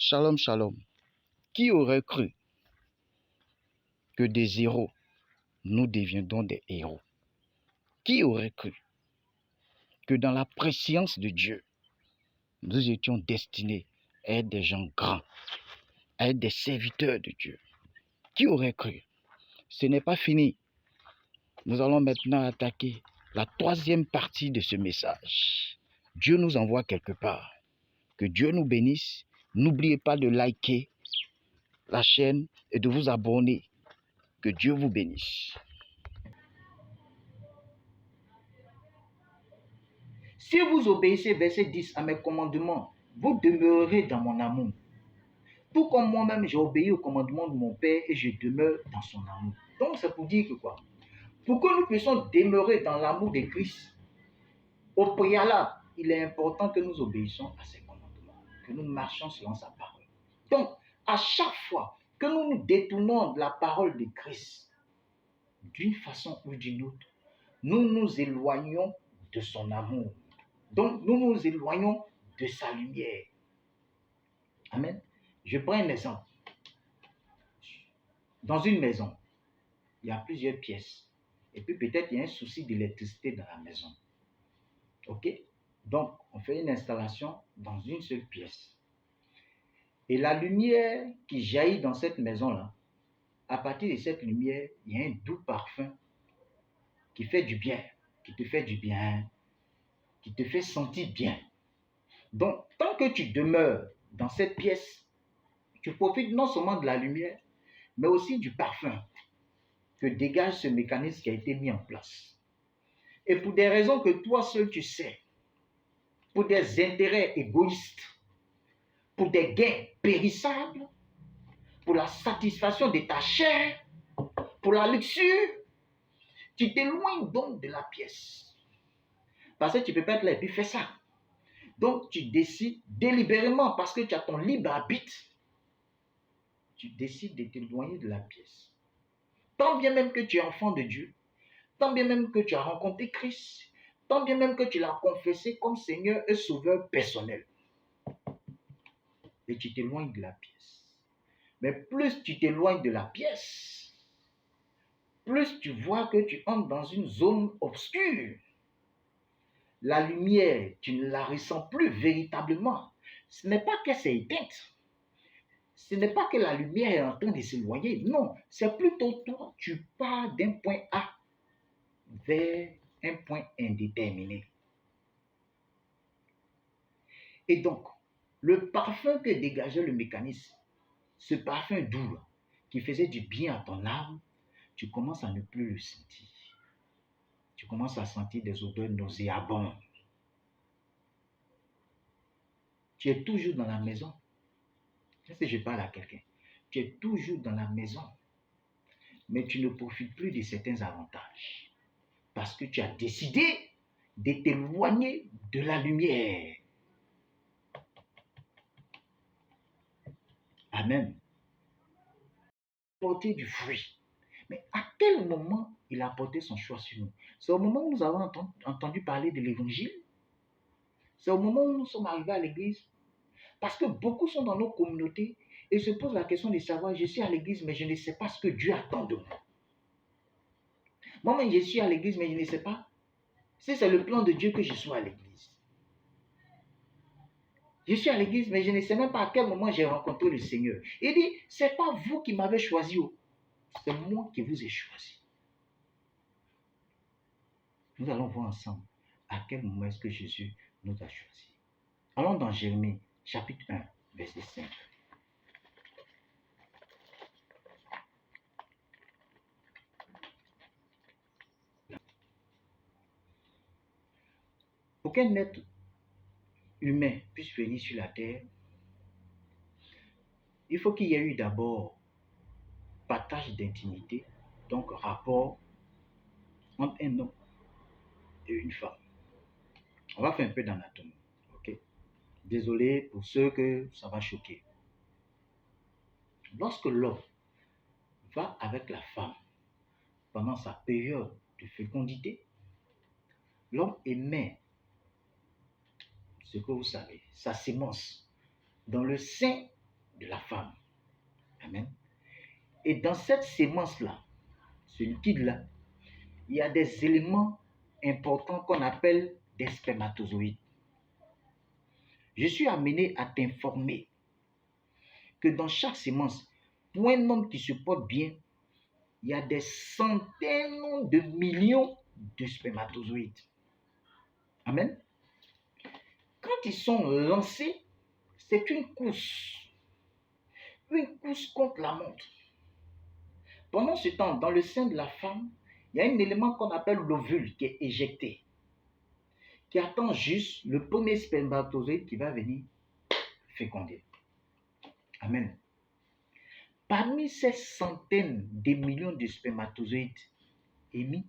Shalom, shalom. Qui aurait cru que des zéros, nous deviendrons des héros? Qui aurait cru que dans la préscience de Dieu, nous étions destinés à être des gens grands, à être des serviteurs de Dieu? Qui aurait cru? Ce n'est pas fini. Nous allons maintenant attaquer la troisième partie de ce message. Dieu nous envoie quelque part. Que Dieu nous bénisse. N'oubliez pas de liker la chaîne et de vous abonner. Que Dieu vous bénisse. Si vous obéissez, verset 10, à mes commandements, vous demeurerez dans mon amour. Tout comme moi-même, j'ai obéi aux commandements de mon Père et je demeure dans son amour. Donc, c'est pour dire que quoi? Pour que nous puissions demeurer dans l'amour de Christ, au préalable, il est important que nous obéissions à ses commandements, que nous marchions selon sa parole. Donc, à chaque fois que nous nous détournons de la parole de Christ, d'une façon ou d'une autre, nous nous éloignons de son amour. Donc, nous nous éloignons de sa lumière. Amen. Je prends un exemple. Dans une maison, il y a plusieurs pièces. Et puis peut-être il y a un souci d'électricité dans la maison. OK? Donc, on fait une installation dans une seule pièce. Et la lumière qui jaillit dans cette maison-là, à partir de cette lumière, il y a un doux parfum qui fait du bien, qui te fait du bien, qui te fait sentir bien. Donc, tant que tu demeures dans cette pièce, tu profites non seulement de la lumière, mais aussi du parfum que dégage ce mécanisme qui a été mis en place. Et pour des raisons que toi seul tu sais, pour des intérêts égoïstes, pour des gains périssables, pour la satisfaction de ta chair, pour la luxure, tu t'éloignes donc de la pièce. Parce que tu ne peux pas être là et puis faire ça. Donc tu décides délibérément, parce que tu as ton libre arbitre, tu décides de t'éloigner de la pièce. Tant bien même que tu es enfant de Dieu, tant bien même que tu as rencontré Christ, tant bien même que tu l'as confessé comme Seigneur et Sauveur personnel. Et tu t'éloignes de la pièce. Mais plus tu t'éloignes de la pièce, plus tu vois que tu entres dans une zone obscure. La lumière, tu ne la ressens plus véritablement. Ce n'est pas que c'est éteinte. Ce n'est pas que la lumière est en train de s'éloigner. Non, c'est plutôt toi, tu pars d'un point A vers un point indéterminé. Et donc, le parfum que dégageait le mécanisme, ce parfum doux qui faisait du bien à ton âme, tu commences à ne plus le sentir. Tu commences à sentir des odeurs nauséabondes. Tu es toujours dans la maison. Je sais que je parle à quelqu'un. Tu es toujours dans la maison, mais tu ne profites plus de certains avantages parce que tu as décidé de t'éloigner de la lumière. Amen. Porter du fruit. Mais à quel moment il a porté son choix sur nous? C'est au moment où nous avons entendu parler de l'évangile. C'est au moment où nous sommes arrivés à l'église. Parce que beaucoup sont dans nos communautés et se posent la question de savoir, je suis à l'église, mais je ne sais pas ce que Dieu attend de moi. Moi-même, je suis à l'église, mais je ne sais pas si c'est le plan de Dieu que je sois à l'église. Je suis à l'église, mais je ne sais même pas à quel moment j'ai rencontré le Seigneur. Il dit, ce n'est pas vous qui m'avez choisi, c'est moi qui vous ai choisi. Nous allons voir ensemble à quel moment est-ce que Jésus nous a choisis. Allons dans Jérémie, chapitre 1, verset 5. Pour qu'un être humain puisse venir sur la terre, il faut qu'il y ait eu d'abord partage d'intimité, donc rapport entre un homme et une femme. On va faire un peu d'anatomie, ok? Désolé pour ceux que ça va choquer. Lorsque l'homme va avec la femme pendant sa période de fécondité, l'homme émet ce que vous savez, sa sémence dans le sein de la femme. Amen. Et dans cette sémence-là, ce liquide-là, il y a des éléments importants qu'on appelle des spermatozoïdes. Je suis amené à t'informer que dans chaque sémence, pour un homme qui se porte bien, il y a des centaines de millions de spermatozoïdes. Amen. Quand ils sont lancés, c'est une course contre la montre. Pendant ce temps, dans le sein de la femme, il y a un élément qu'on appelle l'ovule qui est éjecté, qui attend juste le premier spermatozoïde qui va venir féconder. Amen. Parmi ces centaines de millions de spermatozoïdes émis,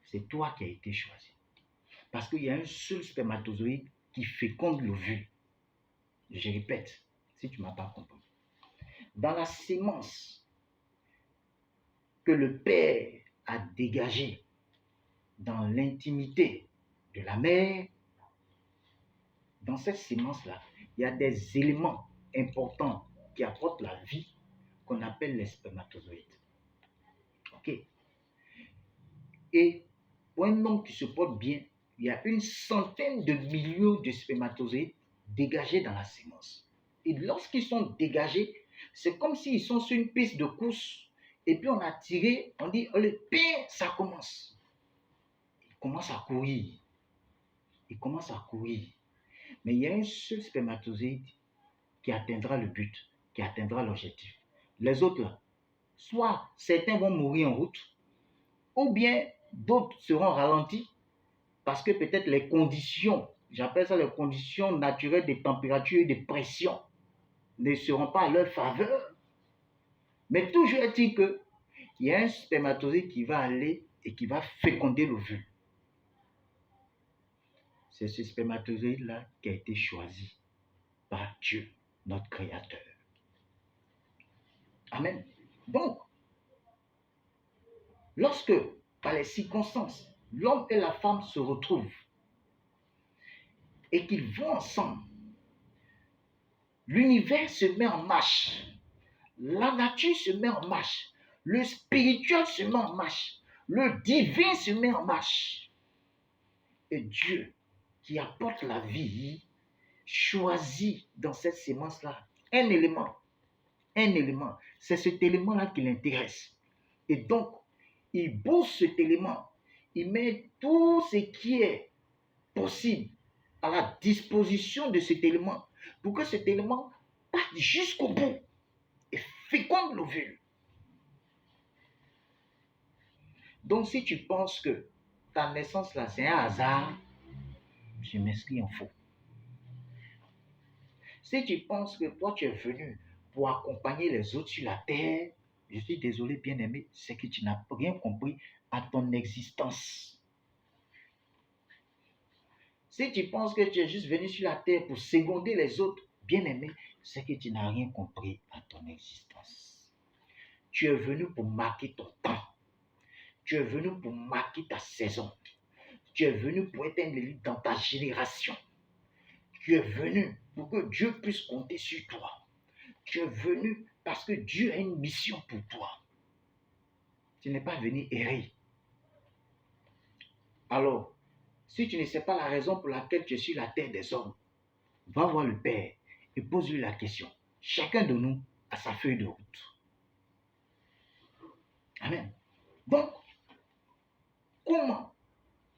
c'est toi qui as été choisi. Parce qu'il y a un seul spermatozoïde qui féconde l'ovule. Je répète, si tu ne m'as pas compris. Dans la sémence que le Père a dégagée dans l'intimité de la mère, dans cette sémence-là, il y a des éléments importants qui apportent la vie qu'on appelle les spermatozoïdes. Ok? Et pour un homme qui se porte bien, il y a une centaine de millions de spermatozoïdes dégagés dans la sémence. Et lorsqu'ils sont dégagés, c'est comme s'ils sont sur une piste de course. Et puis on a tiré, on dit, le ping, ça commence. Il commence à courir. Il commence à courir. Mais il y a un seul spermatozoïde qui atteindra le but, qui atteindra l'objectif. Les autres, là, soit certains vont mourir en route, ou bien d'autres seront ralentis parce que peut-être les conditions, j'appelle ça les conditions naturelles de température et de pression, ne seront pas à leur faveur. Mais toujours est-il qu'il y a un spermatozoïde qui va aller et qui va féconder l'ovule. C'est ce spermatozoïde-là qui a été choisi par Dieu, notre Créateur. Amen. Donc, lorsque, par les circonstances, l'homme et la femme se retrouvent et qu'ils vont ensemble, l'univers se met en marche, la nature se met en marche, le spirituel se met en marche, le divin se met en marche. Et Dieu, qui apporte la vie, choisit dans cette sémence-là un élément. C'est cet élément-là qui l'intéresse. Et donc, il booste cet élément. Il met tout ce qui est possible à la disposition de cet élément pour que cet élément parte jusqu'au bout et féconde l'ovule. Donc, si tu penses que ta naissance là, c'est un hasard, je m'inscris en faux. Si tu penses que toi, tu es venu pour accompagner les autres sur la terre, je suis désolé, bien-aimé, c'est que tu n'as rien compris à ton existence. Si tu penses que tu es juste venu sur la terre pour seconder les autres, bien-aimé, c'est que tu n'as rien compris à ton existence. Tu es venu pour marquer ton temps. Tu es venu pour marquer ta saison. Tu es venu pour être un élite dans ta génération. Tu es venu pour que Dieu puisse compter sur toi. Tu es venu parce que Dieu a une mission pour toi. Tu n'es pas venu errer. Alors, si tu ne sais pas la raison pour laquelle tu es sur la terre des hommes, va voir le Père et pose-lui la question. Chacun de nous a sa feuille de route. Amen. Donc, comment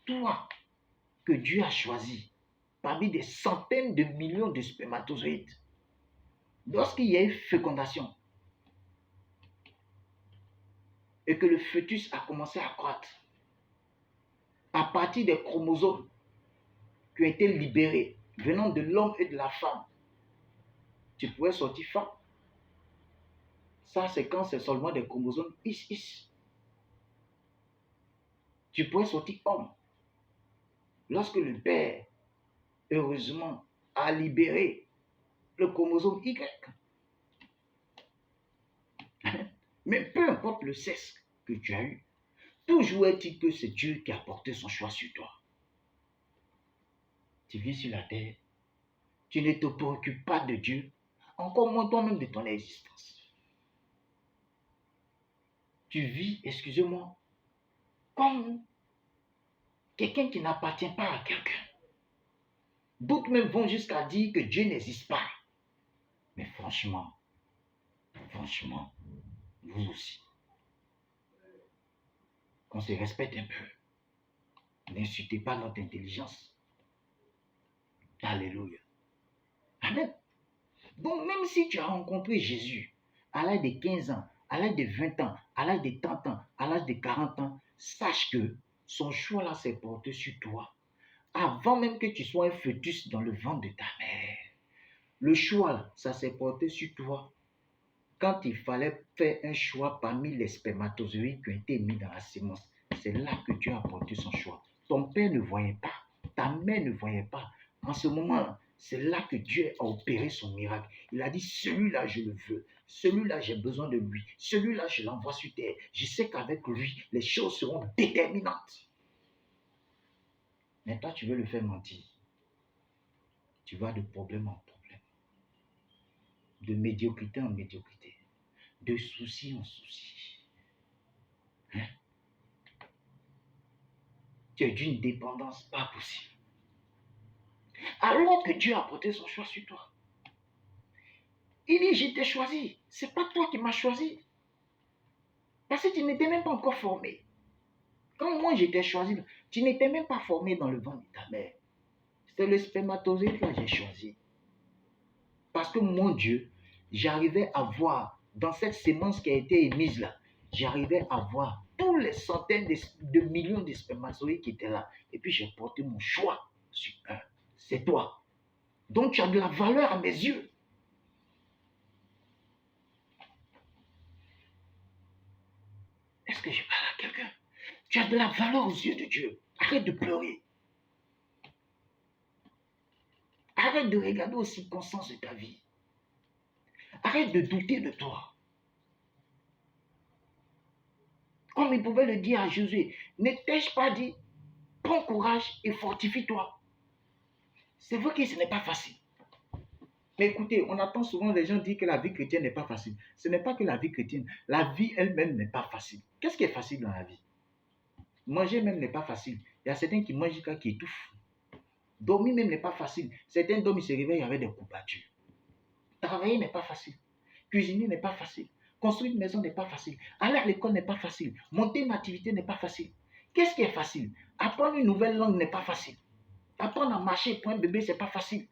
toi, que Dieu a choisi parmi des centaines de millions de spermatozoïdes, lorsqu'il y a eu fécondation et que le fœtus a commencé à croître, à partir des chromosomes qui ont été libérés venant de l'homme et de la femme, tu pourrais sortir femme. Ça, c'est quand c'est seulement des chromosomes X. Tu pourrais sortir homme. Lorsque le Père, heureusement, a libéré le chromosome Y. Mais peu importe le sexe que tu as eu, toujours est-il que c'est Dieu qui a porté son choix sur toi. Tu viens sur la terre Tu ne te préoccupes pas de Dieu, encore moins toi-même de ton existence. Tu vis, excusez-moi, comme quelqu'un qui n'appartient pas à quelqu'un. D'autres même vont jusqu'à dire que Dieu n'existe pas. Mais franchement, vous aussi, qu'on se respecte un peu. N'insultez pas notre intelligence. Alléluia. Amen. Donc même si tu as rencontré Jésus à l'âge de 15 ans, à l'âge de 20 ans, à l'âge de 30 ans, à l'âge de 40 ans, sache que son choix là s'est porté sur toi. Avant même que tu sois un fœtus dans le ventre de ta mère. Le choix là, ça s'est porté sur toi. Quand il fallait faire un choix parmi les spermatozoïdes qui ont été mis dans la sémence, c'est là que Dieu a porté son choix. Ton père ne voyait pas, ta mère ne voyait pas. En ce moment-là, c'est là que Dieu a opéré son miracle. Il a dit, celui-là, je le veux. Celui-là, j'ai besoin de lui. Celui-là, je l'envoie sur terre. Je sais qu'avec lui, les choses seront déterminantes. Mais toi, tu veux le faire mentir. Tu vas de problème en problème. De médiocrité en médiocrité. De souci en souci. Hein? Tu es d'une dépendance pas possible. Alors que Dieu a porté son choix sur toi. Il dit, je t'ai choisi. Ce n'est pas toi qui m'as choisi. Parce que tu n'étais même pas encore formé. Quand moi j'étais choisi, tu n'étais même pas formé dans le ventre de ta mère. C'est le spermatozoïde que j'ai choisi. Parce que mon Dieu, j'arrivais à voir, dans cette sémence qui a été émise là, j'arrivais à voir tous les centaines de millions de spermatozoïdes qui étaient là. Et puis j'ai porté mon choix sur un. C'est toi. Donc tu as de la valeur à mes yeux. Est-ce que je parle à quelqu'un? Tu as de la valeur aux yeux de Dieu. Arrête de pleurer. Arrête de regarder aux circonstances de ta vie. Arrête de douter de toi. Comme il pouvait le dire à Josué, ne t'ai-je pas dit, prends courage et fortifie-toi. C'est vrai que ce n'est pas facile. Mais écoutez, on entend souvent des gens dire que la vie chrétienne n'est pas facile. Ce n'est pas que la vie chrétienne, la vie elle-même n'est pas facile. Qu'est-ce qui est facile dans la vie? Manger même n'est pas facile. Il y a certains qui mangent jusqu'à qui étouffent. Dormir même n'est pas facile. Certains dorment, ils se réveillent avec des courbatures. Travailler n'est pas facile. Cuisiner n'est pas facile. Construire une maison n'est pas facile. Aller à l'école n'est pas facile. Monter une activité n'est pas facile. Qu'est-ce qui est facile? Apprendre une nouvelle langue n'est pas facile. Apprendre à marcher pour un bébé, ce n'est pas facile.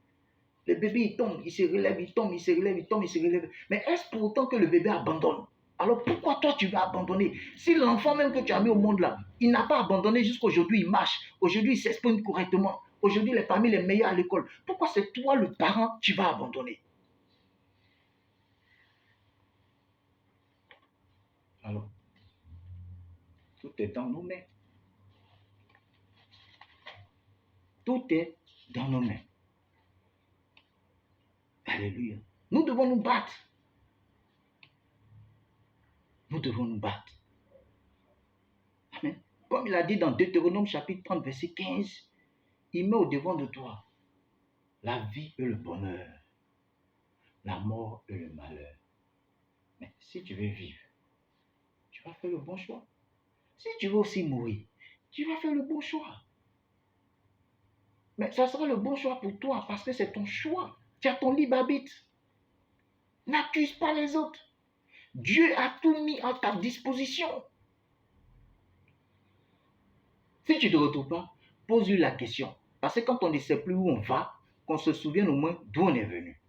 Le bébé, il tombe, il se relève, il tombe, il se relève, il tombe, il se relève. Mais est-ce pour autant que le bébé abandonne? Alors pourquoi toi tu vas abandonner? Si l'enfant même que tu as mis au monde là, il n'a pas abandonné jusqu'aujourd'hui, il marche. Aujourd'hui, il s'exprime correctement. Aujourd'hui, il est parmi les meilleurs à l'école. Pourquoi c'est toi le parent, tu vas abandonner? Alors, tout est dans nos mains. Tout est dans nos mains. Alléluia. Nous devons nous battre. Nous devons nous battre. Amen. Comme il a dit dans Deutéronome chapitre 30, verset 15, il met au devant de toi la vie et le bonheur, la mort et le malheur. Mais si tu veux vivre, tu vas faire le bon choix. Si tu veux aussi mourir, tu vas faire le bon choix. Mais ça sera le bon choix pour toi parce que c'est ton choix. Tu as ton libre arbitre. N'accuse pas les autres. Dieu a tout mis à ta disposition. Si tu ne te retrouves pas, pose-lui la question. Parce que quand on ne sait plus où on va, qu'on se souvienne au moins d'où on est venu.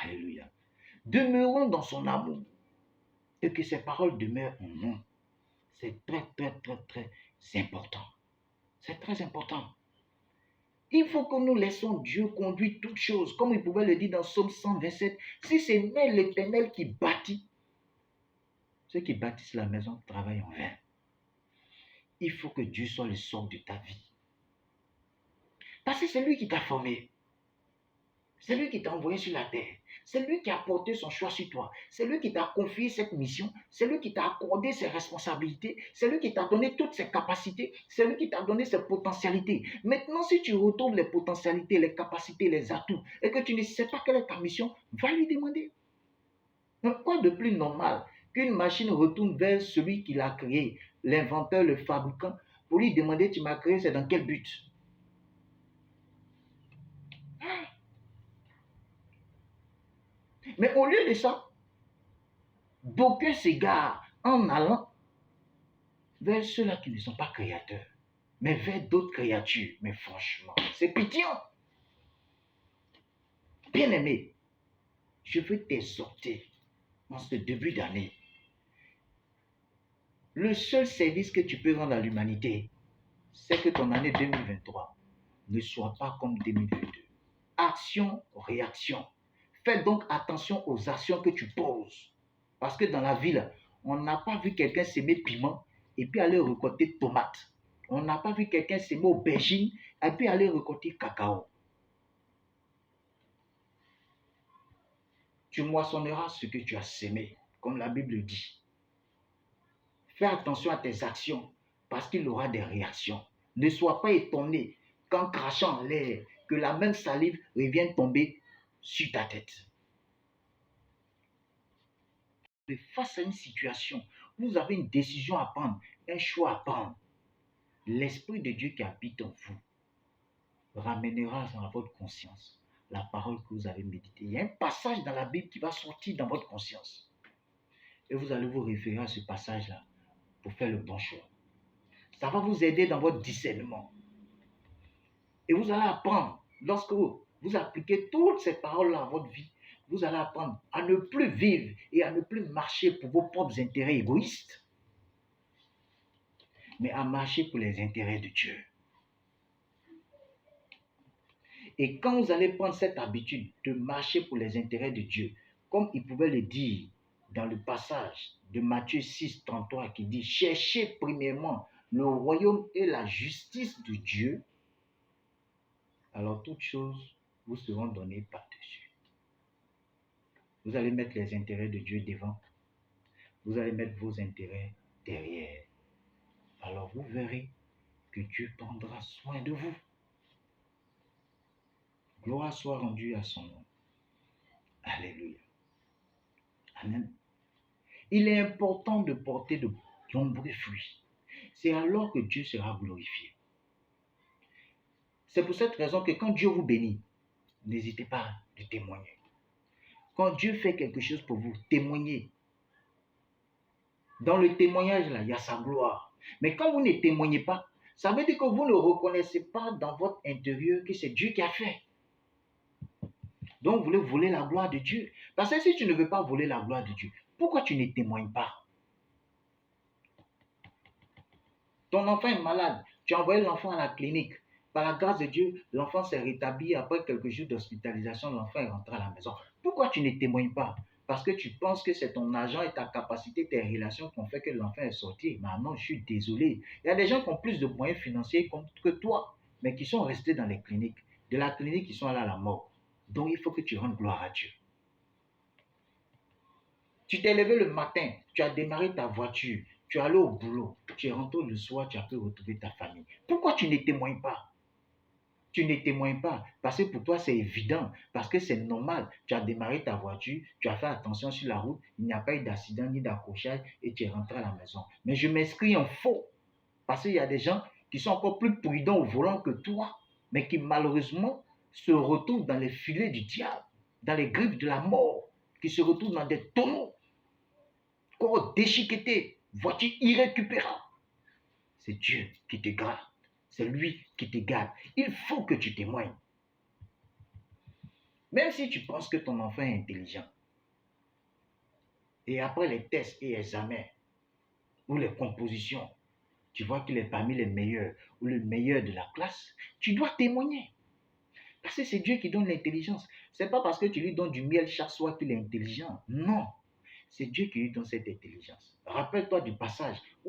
Alléluia. Demeurons dans son amour et que ses paroles demeurent en nous. C'est très, très, très, très important. C'est très important. Il faut que nous laissons Dieu conduire toutes choses, comme il pouvait le dire dans Psaume 127. Si c'est l'Éternel qui bâtit, ceux qui bâtissent la maison travaillent en vain. Il faut que Dieu soit le centre de ta vie. Parce que c'est lui qui t'a formé. C'est lui qui t'a envoyé sur la terre. C'est lui qui a porté son choix sur toi. C'est lui qui t'a confié cette mission. C'est lui qui t'a accordé ses responsabilités. C'est lui qui t'a donné toutes ses capacités. C'est lui qui t'a donné ses potentialités. Maintenant, si tu retrouves les potentialités, les capacités, les atouts, et que tu ne sais pas quelle est ta mission, va lui demander. Donc, quoi de plus normal qu'une machine retourne vers celui qui l'a créée, l'inventeur, le fabricant, pour lui demander, tu m'as créé, c'est dans quel but? Mais au lieu de ça, d'aucuns s'égarent en allant vers ceux-là qui ne sont pas créateurs, mais vers d'autres créatures. Mais franchement, c'est pitiant. Bien-aimé, je veux t'exhorter en ce début d'année. Le seul service que tu peux rendre à l'humanité, c'est que ton année 2023 ne soit pas comme 2022. Action, réaction. Fais donc attention aux actions que tu poses. Parce que dans la ville, on n'a pas vu quelqu'un s'aimer piment et puis aller récolter tomates. On n'a pas vu quelqu'un s'aimer aubergine et puis aller récolter cacao. Tu moissonneras ce que tu as sémé, comme la Bible dit. Fais attention à tes actions parce qu'il y aura des réactions. Ne sois pas étonné qu'en crachant en l'air, que la même salive revienne tomber sur ta tête. Face à une situation, vous avez une décision à prendre, un choix à prendre. L'Esprit de Dieu qui habite en vous ramènera dans votre conscience la parole que vous avez méditée. Il y a un passage dans la Bible qui va sortir dans votre conscience. Et vous allez vous référer à ce passage-là pour faire le bon choix. Ça va vous aider dans votre discernement. Et vous allez apprendre, lorsque vous appliquez toutes ces paroles-là à votre vie, vous allez apprendre à ne plus vivre et à ne plus marcher pour vos propres intérêts égoïstes, mais à marcher pour les intérêts de Dieu. Et quand vous allez prendre cette habitude de marcher pour les intérêts de Dieu, comme il pouvait le dire dans le passage de Matthieu 6, 33, qui dit « Cherchez premièrement le royaume et la justice de Dieu, alors toutes choses vous seront données par-dessus. » Vous allez mettre les intérêts de Dieu devant. Vous allez mettre vos intérêts derrière. Alors vous verrez que Dieu prendra soin de vous. Gloire soit rendue à son nom. Alléluia. Amen. Il est important de porter de nombreux fruits. C'est alors que Dieu sera glorifié. C'est pour cette raison que quand Dieu vous bénit, n'hésitez pas de témoigner. Quand Dieu fait quelque chose pour vous, témoignez. Dans le témoignage, là, il y a sa gloire. Mais quand vous ne témoignez pas, ça veut dire que vous ne reconnaissez pas dans votre intérieur que c'est Dieu qui a fait. Donc, vous voulez voler la gloire de Dieu. Parce que si tu ne veux pas voler la gloire de Dieu, pourquoi tu ne témoignes pas? Ton enfant est malade. Tu as envoyé l'enfant à la clinique. Par la grâce de Dieu, l'enfant s'est rétabli. Après quelques jours d'hospitalisation, l'enfant est rentré à la maison. Pourquoi tu ne témoignes pas? Parce que tu penses que c'est ton argent et ta capacité, tes relations qui ont fait que l'enfant est sorti. Mais non, je suis désolé. Il y a des gens qui ont plus de moyens financiers que toi, mais qui sont restés dans les cliniques. De la clinique, ils sont allés à la mort. Donc, il faut que tu rendes gloire à Dieu. Tu t'es levé le matin, tu as démarré ta voiture, tu es allé au boulot, tu es rentré le soir, tu as pu retrouver ta famille. Pourquoi tu ne témoignes pas? Tu ne témoignes pas parce que pour toi c'est évident, parce que c'est normal. Tu as démarré ta voiture, tu as fait attention sur la route, il n'y a pas eu d'accident ni d'accrochage et tu es rentré à la maison. Mais je m'inscris en faux parce qu'il y a des gens qui sont encore plus prudents au volant que toi, mais qui malheureusement se retrouvent dans les filets du diable, dans les griffes de la mort, qui se retrouvent dans des tonneaux, corps déchiquetés, voiture irrécupérable. C'est Dieu qui te garde. C'est lui qui te garde. Il faut que tu témoignes. Même si tu penses que ton enfant est intelligent, et après les tests et examens, ou les compositions, tu vois qu'il est parmi les meilleurs, ou le meilleur de la classe, tu dois témoigner. Parce que c'est Dieu qui donne l'intelligence. Ce n'est pas parce que tu lui donnes du miel chaque soir qu'il est intelligent. Non. C'est Dieu qui lui donne cette intelligence. Rappelle-toi du passage